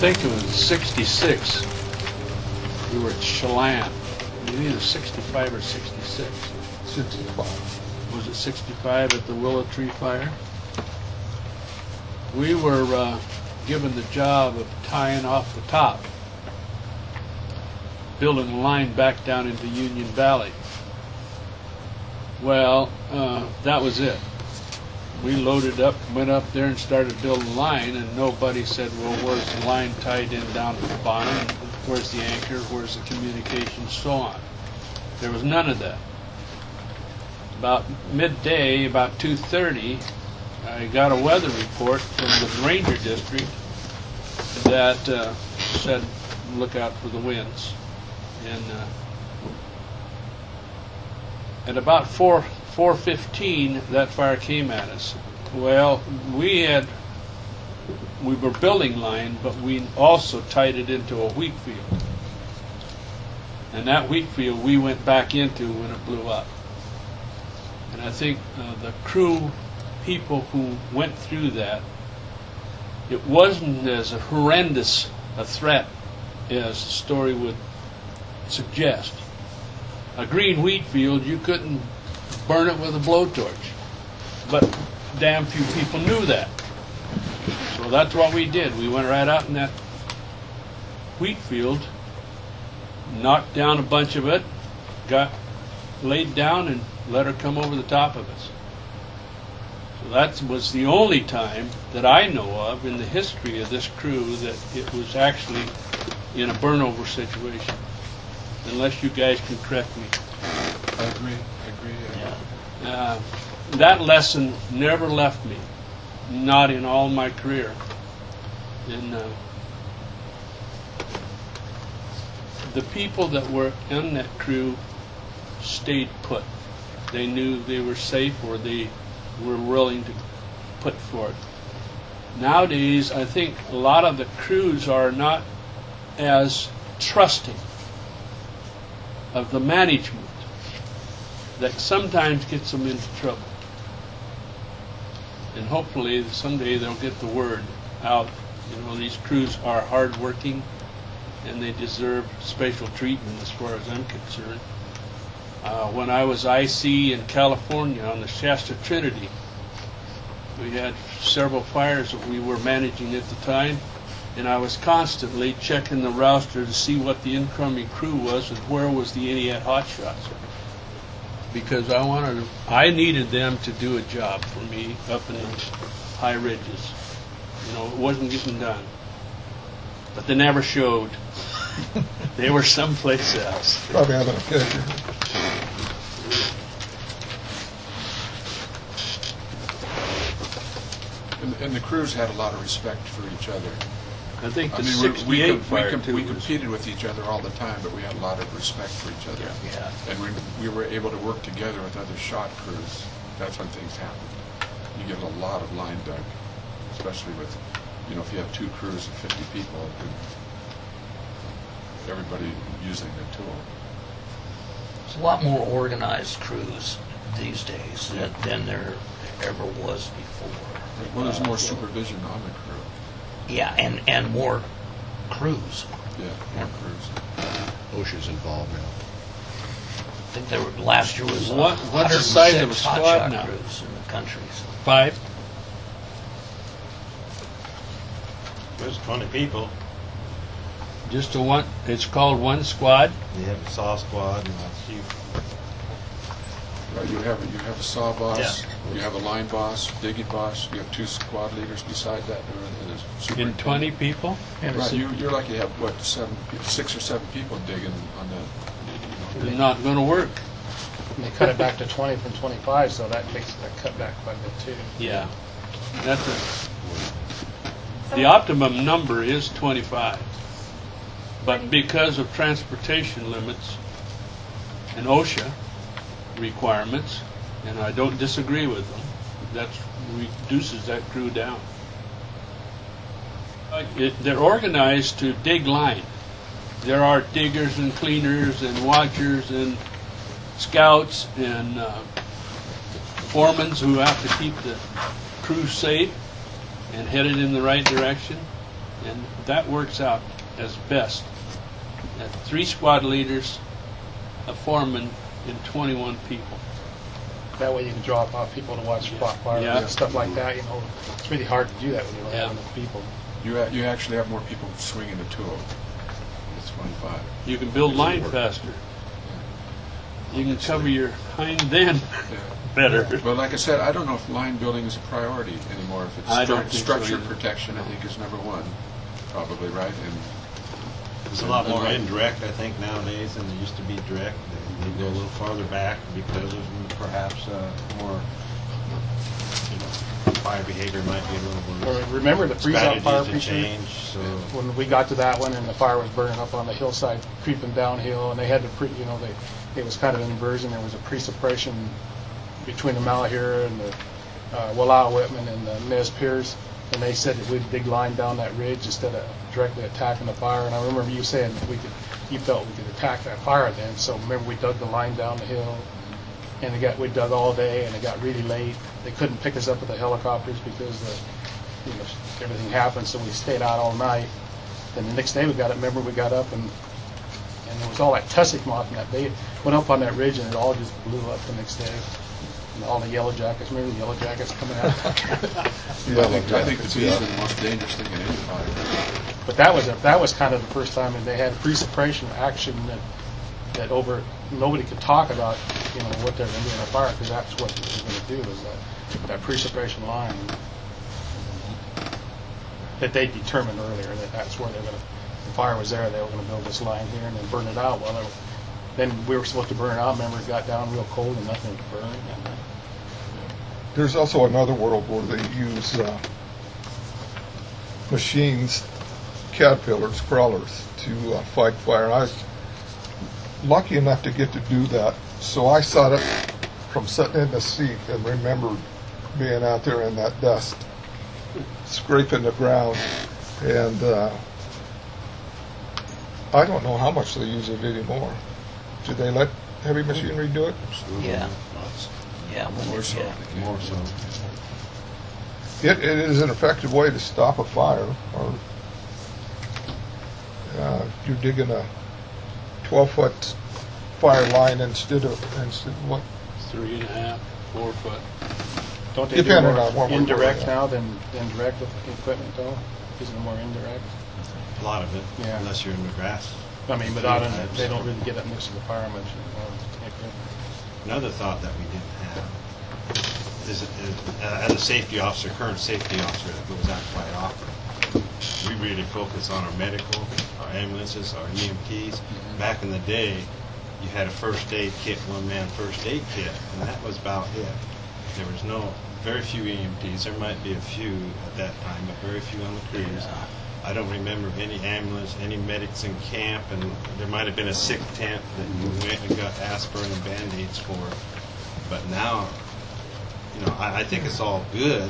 think it was 66. We were at Chelan. Either 65 or 66. 65. Was it 65 at the Willow Tree Fire? We were given the job of tying off the top, building a line back down into Union Valley. Well, that was it. We loaded up, went up there and started building a line, and nobody said, well, where's the line tied in down to the bottom? Where's the anchor? Where's the communication? So on. There was none of that. About midday, about 2:30, I got a weather report from the Ranger District that said, look out for the winds. And at about 4:15, that fire came at us. Well, we were building line, but we also tied it into a wheat field. And that wheat field we went back into when it blew up. And I think the crew people who went through that, it wasn't as horrendous a threat as the story would suggest. A green wheat field, you couldn't burn it with a blowtorch. But damn few people knew that. So that's what we did. We went right out in that wheat field, knocked down a bunch of it, got laid down and let her come over the top of us. So that was the only time that I know of in the history of this crew that it was actually in a burnover situation. Unless you guys can correct me. I agree. Yeah. That lesson never left me, not in all my career. And the people that were in that crew stayed put. They knew they were safe, or they were willing to put for it. Nowadays, I think a lot of the crews are not as trusting of the management. That sometimes gets them into trouble. And hopefully someday they'll get the word out. You know, these crews are hardworking and they deserve special treatment as far as I'm concerned. When I was IC in California on the Shasta Trinity, we had several fires that we were managing at the time, and I was constantly checking the roster to see what the incoming crew was and where was the Entiat Hotshots. Because I needed them to do a job for me up in those high ridges. You know, it wasn't getting done. But they never showed. They were someplace else. Probably having a picture. And the crews had a lot of respect for each other. I think the I mean, 68 fire too we was- competed with each other all the time, but we had a lot of respect for each other. Yeah. And we were able to work together with other shot crews. That's when things happened. You get a lot of line dug, especially with, you know, if you have two crews of 50 people, and everybody using the tool. There's a lot more organized crews these days than there ever was before. Well, there's more supervision on the crew. Yeah, and more crews. Yeah, more crews. OSHA's involved now. I think there were, last year was What's the size of a 106 squad hotshot now? crews in the country. So 5? There's 20 people. Just a one. It's called one squad. You have a saw squad and a chief. Right, you have a saw boss, Yeah. you have a line boss, digging boss, you have two squad leaders beside that. And a super- In 20 people? Right, you're lucky to have, what, 6 or 7 people digging on that. It's not going to work. And they cut it back to 20 from 25, so that makes that cut back quite a bit too. Yeah. The optimum number is 25. But because of transportation limits and OSHA requirements, and I don't disagree with them, that reduces that crew down. They're organized to dig line. There are diggers and cleaners and watchers and scouts and foremen who have to keep the crew safe and headed in the right direction. And that works out as best. 3 squad leaders, a foreman, and 21 people. That way you can drop off people to watch spot fires Yeah. and stuff like that. You know, it's really hard to do that when you don't Yeah. have enough people. You actually have more people swinging the tool. It's 25. You can build line faster. You can cover your hind end Yeah. better. But like I said, I don't know if line building is a priority anymore. If I it's don't think so structure either. protection, I think is number one, probably, right? And There's a lot more indirect, I think, nowadays than there used to be direct. They go a little farther back because of perhaps more, fire behavior might be a little Or worse. remember the freeze-out fire Strategies to feature? change, so When we got to that one and the fire was burning up on the hillside, creeping downhill, and they had to, it was kind of an inversion. There was a pre-suppression between the Malahira and the Wallowa Whitman and the Nez Perce, and they said that we'd dig line down that ridge instead of directly attacking the fire. And I remember you saying that you felt we could attack that fire then. So remember we dug the line down the hill, and we dug all day, and it got really late. They couldn't pick us up with the helicopters because everything happened. So we stayed out all night. Then the next day we got up and there was all that tussock moth in that day. It went up on that ridge and it all just blew up the next day. And all the yellow jackets, remember the yellow jackets coming out? I think the bees are the most dangerous thing in any fire. But that was kind of the first time that they had pre-suppression action that nobody could talk about, what they're going to do in a fire, because that's what they were going to do, is that pre-suppression line that they determined earlier that's where they're going to. The fire was there, they were going to build this line here and then burn it out. Well, then we were supposed to burn it out. Remember, it got down real cold and nothing to burn. And, There's also another world where they use machines, caterpillars, crawlers, to fight fire. And I was lucky enough to get to do that. So I saw it from sitting in the seat and remembered being out there in that dust, scraping the ground. And I don't know how much they use it anymore. Do they let heavy machinery do it? Yeah. Yeah, More so. yeah. more so. It is an effective way to stop a fire. Or you're digging a 12-foot fire line instead of what? 3.5, 4 foot. don't they do Depending more on what we're indirect looking at. now than direct with equipment, though? Isn't it more indirect? A lot of it, Yeah. unless you're in the grass. I mean, but they don't really get up next to the fire much anymore. Another thought that we didn't have is as a safety officer, current safety officer that goes out quite often, we really focus on our medical, our ambulances, our EMTs. Back in the day, you had a first aid kit, one-man first aid kit, and that was about it. There was very few EMTs. There might be a few at that time, but very few on the crews. I don't remember any ambulance, any medics in camp, and there might have been a sick tent that you went and got aspirin and Band-Aids for. But now, I think it's all good,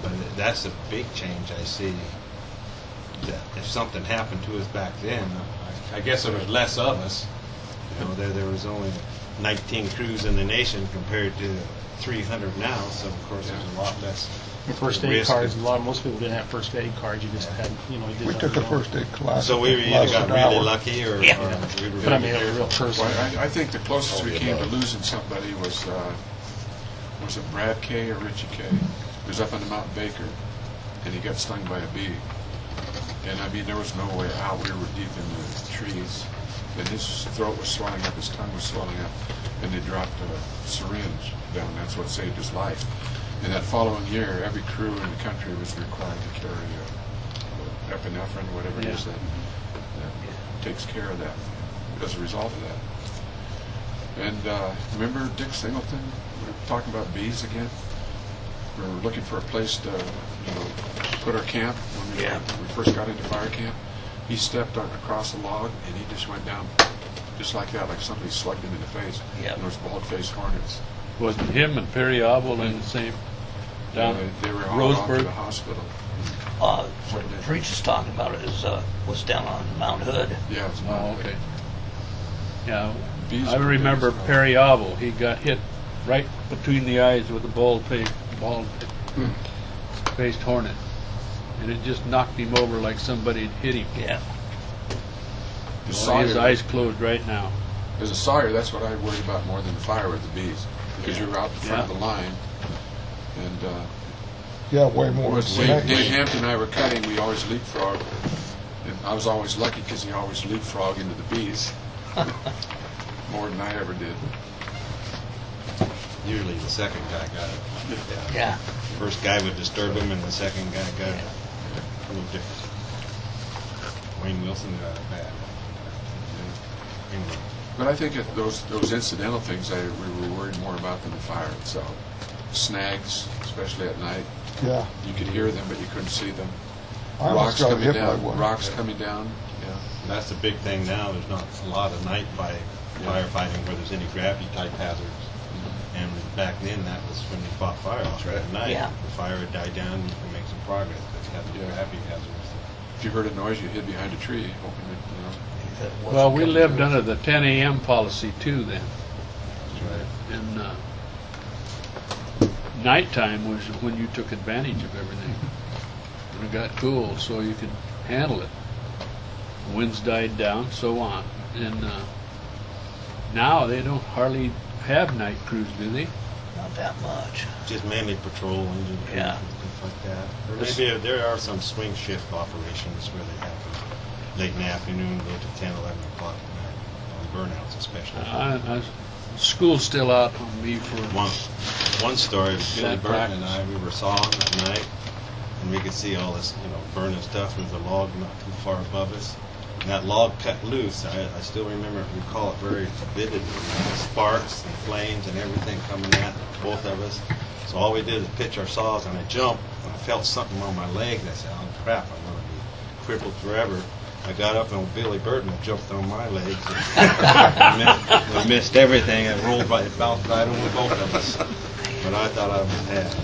but that's a big change I see. That if something happened to us back then, I guess there was less of us. There was only 19 crews in the nation compared to 300 now, so of course there's a lot less. The first aid risk. cards, most people didn't have first aid cards. You just had, you did We it took a on your own. first aid class. So we either got an really hour. lucky or Yeah. we were But I really mean, it was a real careful. person. Well, I think the closest we came to losing somebody was it Brad Kay or Richie Kay? He was up on the Mount Baker, and he got stung by a bee. And I mean, there was no way out. We were deep in the trees, and his throat was swelling up, his tongue was swelling up, and they dropped a syringe down. That's what saved his life. And that following year, every crew in the country was required to carry epinephrine, whatever it is that takes care of that as a result of that. And remember Dick Singleton? We were talking about bees again. We were looking for a place to, put our camp when we first got into fire camp. He stepped across a log and he just went down just like that, like somebody slugged him in the face. Yep. And those bald-faced hornets. Wasn't him and Perry Obel in the same down They were hauled off to Roseburg? the hospital. What Preach is talking about was down on Mount Hood. Yeah, it's Oh, okay. Yeah, Bees I are remember dangerous. Perry Obel. He got hit right between the eyes with a bald-faced hornet. and it just knocked him over like somebody had hit him. Yeah. The Well, his sawyer- eyes closed right now. As a sawyer, that's what I worried about more than the fire with the bees, because you're out in front of the line, and Yeah, way more. when than Dave Hampton and I were cutting, we always leapfrog, and I was always lucky because he always leapfrog into the bees, more than I ever did. Usually the second guy got it. Yeah. First guy would disturb him, and the second guy got it. A little different. Wayne Wilson got it bad. Anyway, But I think those incidental things we were worried more about than the fire itself. Snags, especially at night, Yeah. you could hear them, but you couldn't see them. I almost got hit by one. Rocks coming down. Yeah. that's the big thing now. There's not a lot of night firefighting where there's any gravity type hazards. And back then, that was when they fought fire off at night. Yeah. The fire had died down, you can make some progress, but you have the gravity hazards. If you heard a noise, you hid behind a tree, hoping that, If it wasn't Well, we coming lived through. under the 10 a.m. policy too then. And nighttime was when you took advantage of everything. When it got cool, so you could handle it. The winds died down, so on. And now they don't hardly have night crews, do they? Not that much. Just mainly patrol and Yeah. stuff like that. Or maybe there are some swing shift operations where they have late in the afternoon, go to 10, 11 o'clock at night, on burnouts especially. School's still out on me for One story, Billy That Burton and I, practice. we were sawing at night, and we could see all this, burning stuff. There's a log not too far above us. And that log cut loose. I still recall it very vividly. Sparks and flames and everything coming at both of us. So all we did is pitch our saws, and I jumped, and I felt something on my leg. I said, oh crap, I'm going to be crippled forever. I got up, and Billy Burton jumped on my legs. We missed everything. It rolled right, it bounced right over both of us. But I thought I was dead.